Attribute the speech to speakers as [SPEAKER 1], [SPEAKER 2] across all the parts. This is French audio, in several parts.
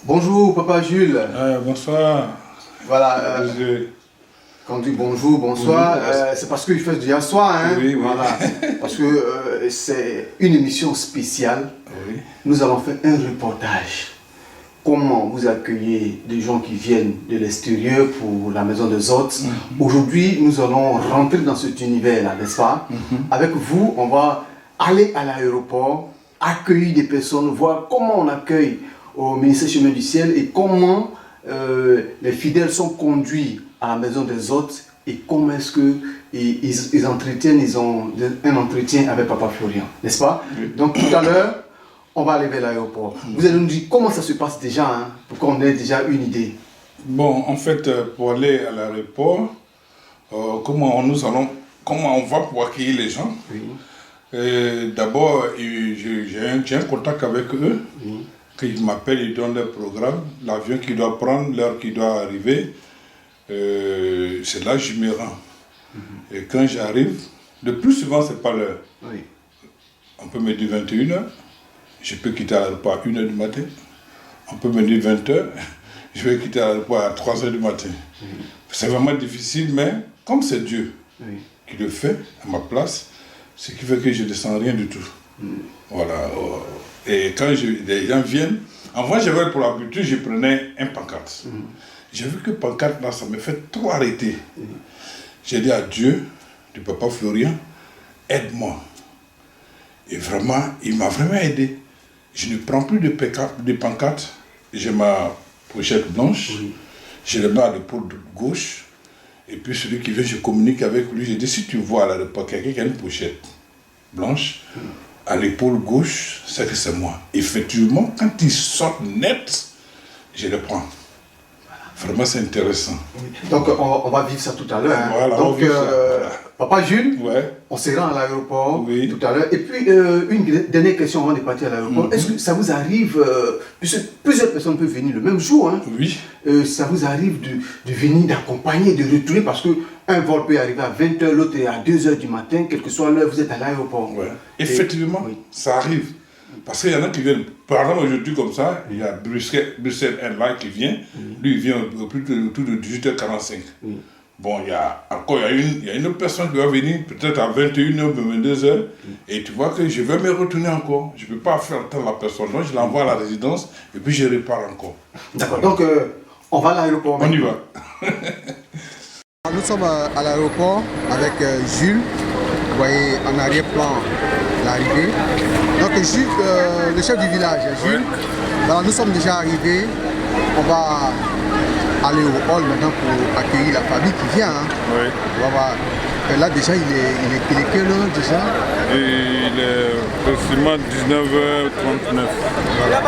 [SPEAKER 1] Bonjour, Papa Jules.
[SPEAKER 2] Bonsoir.
[SPEAKER 1] Voilà. Quand on dit bonjour, bonsoir, c'est parce qu'il fait déjà soir. Hein?
[SPEAKER 2] Oui, oui.
[SPEAKER 1] Voilà. Parce que c'est une émission spéciale.
[SPEAKER 2] Oui.
[SPEAKER 1] Nous allons faire un reportage. Comment vous accueillez des gens qui viennent de l'extérieur pour la maison des hôtes. Aujourd'hui, nous allons rentrer dans cet univers-là, n'est-ce pas? Avec vous, on va aller à l'aéroport, accueillir des personnes, voir comment on accueille au ministère Chemin du Ciel et comment les fidèles sont conduits à la maison des hôtes et comment est-ce qu'ils entretiennent, ils ont un entretien avec Papa Florian, n'est-ce pas? Donc tout à l'heure, on va aller vers l'aéroport. Vous allez nous dire comment ça se passe déjà, hein, pour qu'on ait déjà une idée.
[SPEAKER 2] Bon, en fait, pour aller à l'aéroport, comment on va pour accueillir les gens? Oui. D'abord, j'ai un contact avec eux. Oui. Ils m'appellent, ils donnent leur programme, l'avion qu'ils doivent prendre, l'heure qui doit arriver. C'est là que je me rends. Et quand j'arrive, le plus souvent, c'est pas l'heure. Oui. On peut me dire 21h. Je peux quitter l'aéroport à 1h du matin. On peut me dire 20h. Je vais quitter l'aéroport à 3h du matin. Oui. C'est vraiment difficile, mais comme c'est Dieu qui le fait à ma place, ce qui fait que je ne sens rien du tout. Voilà. Et quand les gens viennent, avant j'avais pour l'habitude, je prenais un pancarte. J'ai vu que pancarte là, ça me fait trop arrêter. J'ai dit à Dieu, du Papa Florian, aide-moi. Et vraiment, il m'a vraiment aidé. Je ne prends plus de pancarte. J'ai ma pochette blanche. J'ai le mets à l'épaule gauche. Et puis celui qui vient, je communique avec lui. J'ai dit, si tu vois à l'aéroport quelqu'un qui a une pochette blanche, à l'épaule gauche, c'est que c'est moi. Effectivement, quand il sort net, je le prends. Vraiment, c'est intéressant.
[SPEAKER 1] Donc, on va vivre ça tout à l'heure. Hein.
[SPEAKER 2] Voilà,
[SPEAKER 1] donc, Papa Jules, on se rend à l'aéroport tout à l'heure. Et puis, une dernière question avant de partir à l'aéroport. Est-ce que ça vous arrive, puisque plusieurs personnes peuvent venir le même jour, hein,
[SPEAKER 2] oui.
[SPEAKER 1] Ça vous arrive de venir, d'accompagner, de retourner, parce qu'un vol peut arriver à 20h, l'autre est à 2h du matin, quelle que soit l'heure, vous êtes à l'aéroport.
[SPEAKER 2] Ouais. Effectivement, ça arrive. Parce qu'il y en a qui viennent, par exemple aujourd'hui comme ça, il y a Bruxelles Airlines qui vient, lui il vient autour de 18h45. Bon, il y a une autre personne qui va venir peut-être à 21h ou 22h, et tu vois que je vais me retourner encore. Je ne peux pas faire attendre la personne, donc je l'envoie à la résidence et puis je repars encore.
[SPEAKER 1] D'accord, donc on va à l'aéroport.
[SPEAKER 2] On y va.
[SPEAKER 1] Nous sommes à l'aéroport avec Jules, vous voyez en arrière-plan l'arrivée. Donc Jules, le chef du village, Jules, voilà, nous sommes déjà arrivés. On va aller au hall maintenant pour accueillir la famille qui vient. Hein. Oui. Voilà. Là déjà, il est quelle heure déjà?
[SPEAKER 3] Il est précisément 19h39. Voilà.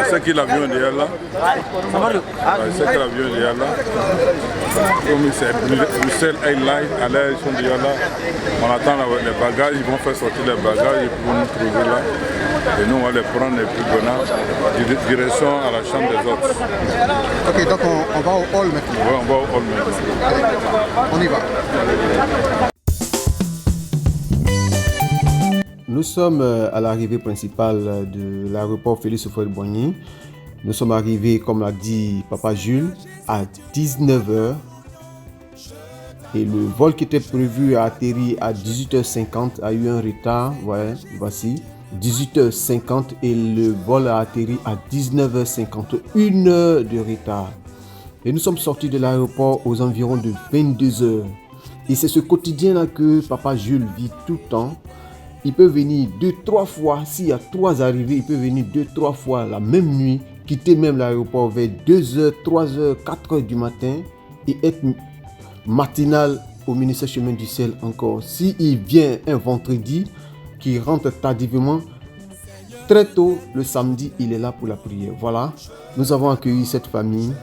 [SPEAKER 3] C'est que l'avion est déjà là. C'est que l'avion est déjà là. Comme c'est Bruxelles Airlines, à l'air, ils sont déjà là. On attend les bagages, ils vont faire sortir les bagages pour nous trouver là. Et nous, on va les prendre et puis venir direction à la chambre des hôtes.
[SPEAKER 1] Ok, donc on va au hall maintenant.
[SPEAKER 3] Oui, on va au hall maintenant.
[SPEAKER 1] Allez, on y va. Nous sommes à l'arrivée principale de l'aéroport Félix Houphouët-Boigny. Nous sommes arrivés, comme l'a dit Papa Jules, à 19h. Et le vol qui était prévu à atterrir à 18h50 a eu un retard. Ouais, voici. 18h50 et le vol a atterri à 19h50, une heure de retard. Et nous sommes sortis de l'aéroport aux environs de 22h. Et c'est ce quotidien-là que Papa Jules vit tout le temps. Il peut venir 2-3 fois, s'il y a 3 arrivées, il peut venir 2-3 fois la même nuit, quitter même l'aéroport vers 2h, 3h, 4h du matin et être matinal au ministère Chemin du Ciel encore. S'il vient un vendredi, qui rentre tardivement, très tôt le samedi, il est là pour la prière. Voilà, nous avons accueilli cette famille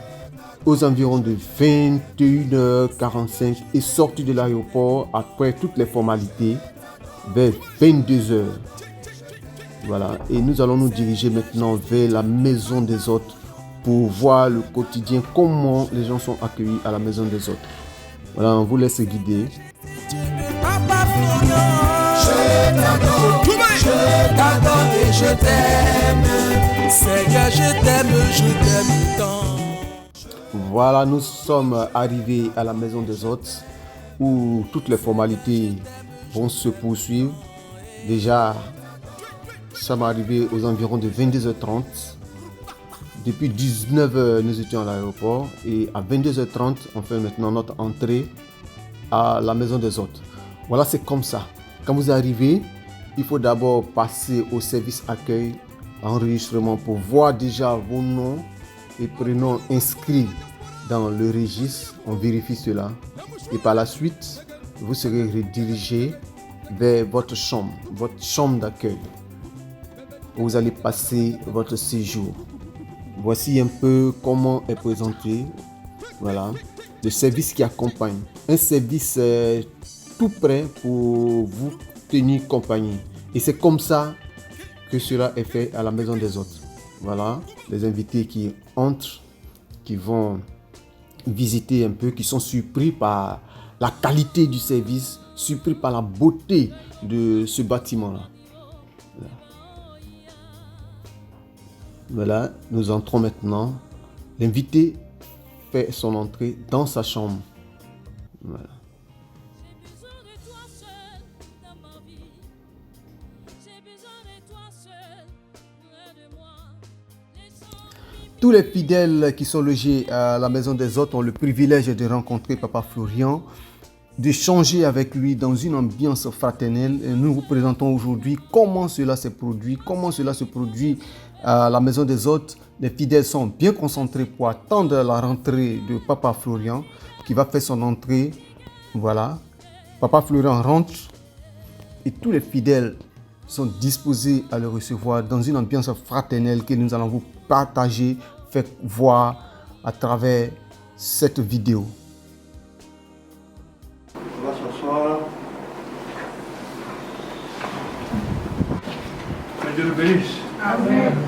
[SPEAKER 1] aux environs de 21h45 et sorti de l'aéroport après toutes les formalités vers 22h. Voilà, et nous allons nous diriger maintenant vers la maison des hôtes pour voir le quotidien, comment les gens sont accueillis à la maison des hôtes. Voilà, on vous laisse guider.
[SPEAKER 4] Je t'adore et je t'aime. Seigneur, je t'aime tant.
[SPEAKER 1] Voilà, nous sommes arrivés à la maison des hôtes où toutes les formalités vont se poursuivre. Déjà, nous sommes arrivés aux environs de 22h30. Depuis 19h, nous étions à l'aéroport et à 22h30, on fait maintenant notre entrée à la maison des hôtes. Voilà, c'est comme ça. Quand vous arrivez, il faut d'abord passer au service accueil, enregistrement pour voir déjà vos noms et prénoms inscrits dans le registre. On vérifie cela et par la suite, vous serez redirigé vers votre chambre d'accueil où vous allez passer votre séjour. Voici un peu comment est présenté, voilà, le service qui accompagne. Un service tout prêt pour vous tenir compagnie. Et c'est comme ça que cela est fait à la maison des hôtes. Voilà, les invités qui entrent, qui vont visiter un peu, qui sont surpris par la qualité du service, surpris par la beauté de ce bâtiment-là. Voilà, nous entrons maintenant. L'invité fait son entrée dans sa chambre. Voilà. Tous les fidèles qui sont logés à la maison des hôtes ont le privilège de rencontrer Papa Florian, d'échanger avec lui dans une ambiance fraternelle. Et nous vous présentons aujourd'hui comment cela s'est produit, à la maison des hôtes. Les fidèles sont bien concentrés pour attendre la rentrée de Papa Florian qui va faire son entrée. Voilà, Papa Florian rentre et tous les fidèles sont disposés à le recevoir dans une ambiance fraternelle que nous allons vous partager, faire voir à travers cette vidéo.
[SPEAKER 5] On va s'asseoir. Que Dieu le bénisse.
[SPEAKER 6] Amen.